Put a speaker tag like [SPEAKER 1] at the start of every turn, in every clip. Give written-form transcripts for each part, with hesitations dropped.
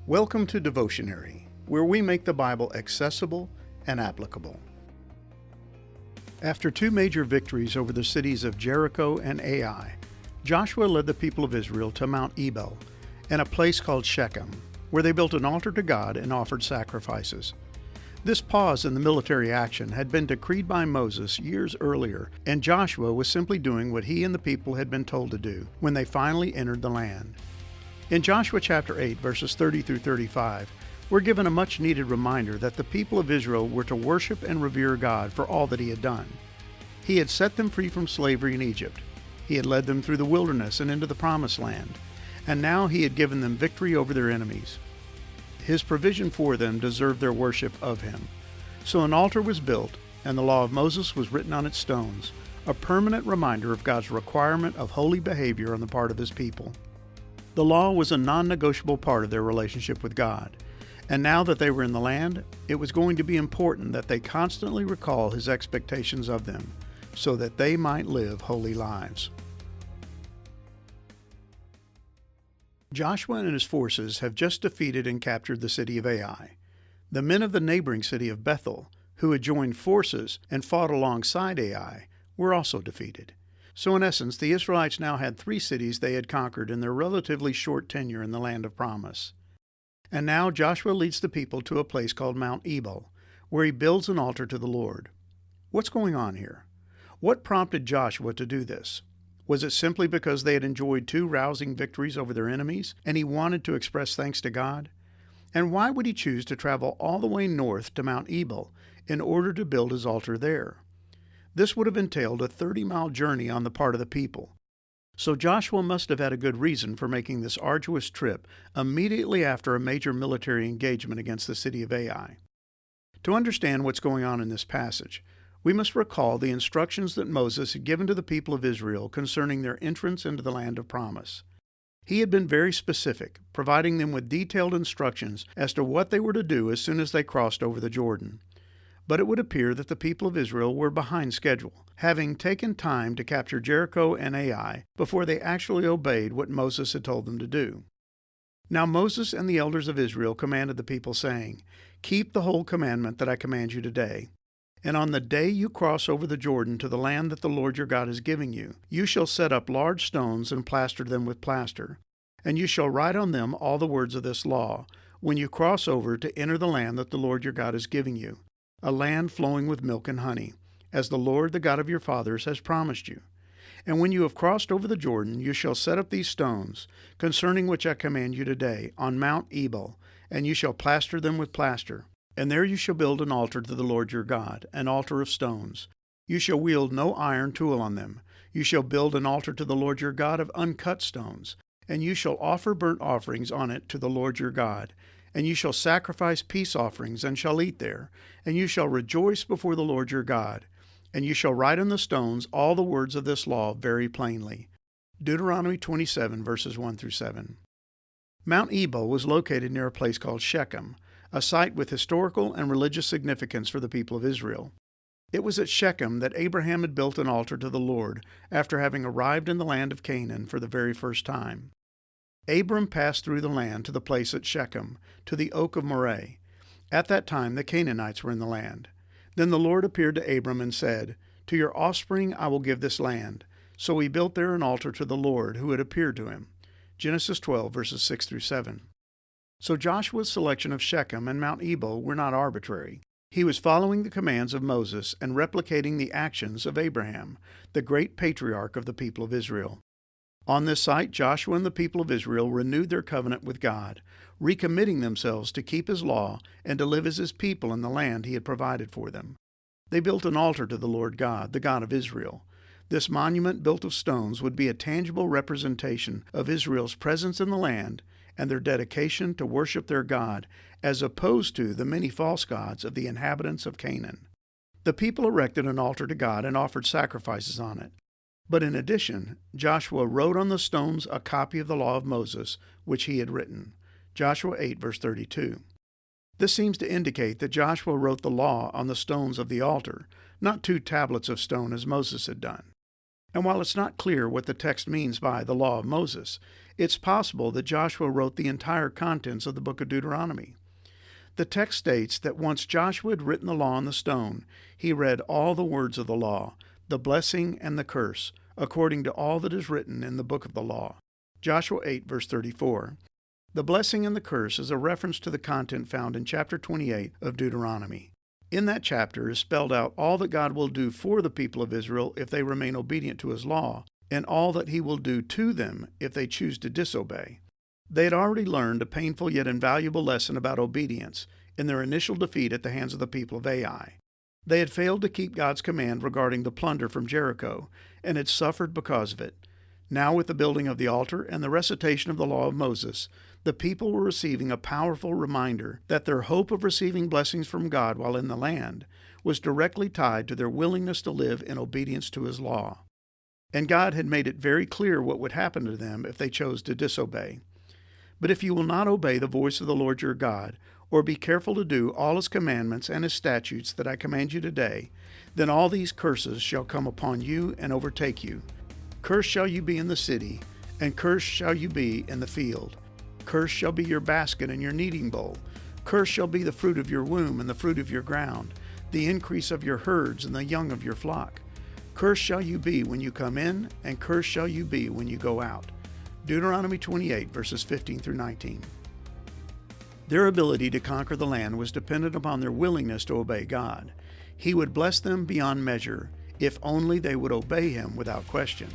[SPEAKER 1] Welcome to Devotionary, where we make the Bible accessible and applicable. After two major victories over the cities of Jericho and Ai, Joshua led the people of Israel to Mount Ebal and a place called Shechem, where they built an altar to God and offered sacrifices. This pause in the military action had been decreed by Moses years earlier, and Joshua was simply doing what he and the people had been told to do when they finally entered the land. In Joshua chapter 8, verses 30 through 35, we're given a much-needed reminder that the people of Israel were to worship and revere God for all that He had done. He had set them free from slavery in Egypt. He had led them through the wilderness and into the Promised Land, and now He had given them victory over their enemies. His provision for them deserved their worship of Him. So an altar was built, and the law of Moses was written on its stones, a permanent reminder of God's requirement of holy behavior on the part of His people. The law was a non-negotiable part of their relationship with God, and now that they were in the land, it was going to be important that they constantly recall His expectations of them, so that they might live holy lives. Joshua and his forces have just defeated and captured the city of Ai. The men of the neighboring city of Bethel, who had joined forces and fought alongside Ai, were also defeated. So in essence, the Israelites now had three cities they had conquered in their relatively short tenure in the land of promise. And now Joshua leads the people to a place called Mount Ebal, where he builds an altar to the Lord. What's going on here? What prompted Joshua to do this? Was it simply because they had enjoyed two rousing victories over their enemies, and he wanted to express thanks to God? And why would he choose to travel all the way north to Mount Ebal in order to build his altar there? This would have entailed a 30-mile journey on the part of the people. So Joshua must have had a good reason for making this arduous trip immediately after a major military engagement against the city of Ai. To understand what's going on in this passage, we must recall the instructions that Moses had given to the people of Israel concerning their entrance into the land of promise. He had been very specific, providing them with detailed instructions as to what they were to do as soon as they crossed over the Jordan. But it would appear that the people of Israel were behind schedule, having taken time to capture Jericho and Ai before they actually obeyed what Moses had told them to do. Now Moses and the elders of Israel commanded the people, saying, "Keep the whole commandment that I command you today. And on the day you cross over the Jordan to the land that the Lord your God is giving you, you shall set up large stones and plaster them with plaster. And you shall write on them all the words of this law, when you cross over to enter the land that the Lord your God is giving you, a land flowing with milk and honey, as the Lord, the God of your fathers, has promised you. And when you have crossed over the Jordan, you shall set up these stones, concerning which I command you today, on Mount Ebal, and you shall plaster them with plaster. And there you shall build an altar to the Lord your God, an altar of stones. You shall wield no iron tool on them. You shall build an altar to the Lord your God of uncut stones, and you shall offer burnt offerings on it to the Lord your God. And you shall sacrifice peace offerings, and shall eat there. And you shall rejoice before the Lord your God. And you shall write on the stones all the words of this law very plainly." Deuteronomy 27, verses 1 through 7. Mount Ebal was located near a place called Shechem, a site with historical and religious significance for the people of Israel. It was at Shechem that Abraham had built an altar to the Lord after having arrived in the land of Canaan for the very first time. Abram passed through the land to the place at Shechem, to the oak of Moreh. At that time the Canaanites were in the land. Then the Lord appeared to Abram and said, "To your offspring I will give this land." So he built there an altar to the Lord who had appeared to him. Genesis 12, verses 6 through 7. So Joshua's selection of Shechem and Mount Ebal were not arbitrary. He was following the commands of Moses and replicating the actions of Abraham, the great patriarch of the people of Israel. On this site, Joshua and the people of Israel renewed their covenant with God, recommitting themselves to keep His law and to live as His people in the land He had provided for them. They built an altar to the Lord God, the God of Israel. This monument built of stones would be a tangible representation of Israel's presence in the land and their dedication to worship their God, as opposed to the many false gods of the inhabitants of Canaan. The people erected an altar to God and offered sacrifices on it. But in addition, Joshua wrote on the stones a copy of the law of Moses, which he had written. Joshua 8, verse 32. This seems to indicate that Joshua wrote the law on the stones of the altar, not two tablets of stone as Moses had done. And while it's not clear what the text means by the law of Moses, it's possible that Joshua wrote the entire contents of the book of Deuteronomy. The text states that once Joshua had written the law on the stone, he read all the words of the law, the blessing and the curse, according to all that is written in the book of the law. Joshua 8, verse 34. The blessing and the curse is a reference to the content found in chapter 28 of Deuteronomy. In that chapter is spelled out all that God will do for the people of Israel if they remain obedient to his law, and all that he will do to them if they choose to disobey. They had already learned a painful yet invaluable lesson about obedience in their initial defeat at the hands of the people of Ai. They had failed to keep God's command regarding the plunder from Jericho, and had suffered because of it. Now, with the building of the altar and the recitation of the law of Moses, the people were receiving a powerful reminder that their hope of receiving blessings from God while in the land was directly tied to their willingness to live in obedience to his law. And God had made it very clear what would happen to them if they chose to disobey. But if you will not obey the voice of the Lord your God, or be careful to do all his commandments and his statutes that I command you today, then all these curses shall come upon you and overtake you. Cursed shall you be in the city, and cursed shall you be in the field. Cursed shall be your basket and your kneading bowl. Cursed shall be the fruit of your womb and the fruit of your ground, the increase of your herds and the young of your flock. Cursed shall you be when you come in, and cursed shall you be when you go out. Deuteronomy 28, verses 15 through 19. Their ability to conquer the land was dependent upon their willingness to obey God. He would bless them beyond measure, if only they would obey him without question.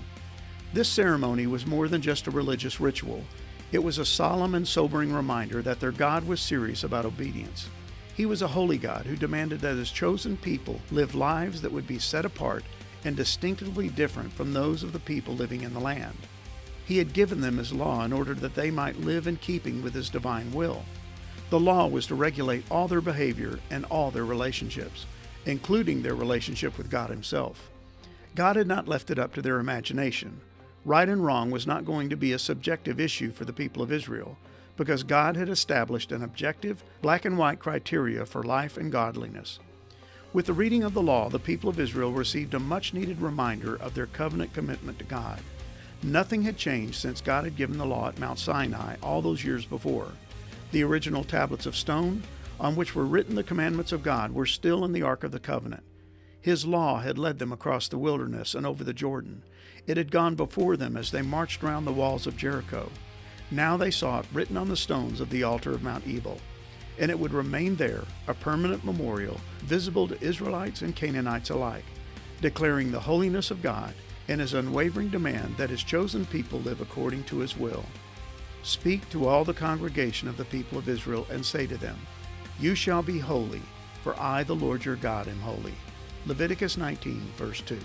[SPEAKER 1] This ceremony was more than just a religious ritual. It was a solemn and sobering reminder that their God was serious about obedience. He was a holy God who demanded that his chosen people live lives that would be set apart and distinctively different from those of the people living in the land. He had given them his law in order that they might live in keeping with his divine will. The law was to regulate all their behavior and all their relationships, including their relationship with God himself. God had not left it up to their imagination. Right and wrong was not going to be a subjective issue for the people of Israel, because God had established an objective, black and white criteria for life and godliness. With the reading of the law, the people of Israel received a much-needed reminder of their covenant commitment to God. Nothing had changed since God had given the law at Mount Sinai all those years before. The original tablets of stone, on which were written the commandments of God, were still in the Ark of the Covenant. His law had led them across the wilderness and over the Jordan. It had gone before them as they marched round the walls of Jericho. Now they saw it written on the stones of the altar of Mount Ebal, and it would remain there, a permanent memorial, visible to Israelites and Canaanites alike, declaring the holiness of God and his unwavering demand that his chosen people live according to his will. Speak to all the congregation of the people of Israel and say to them, "You shall be holy, for I, the Lord your God, am holy." Leviticus 19, verse 2.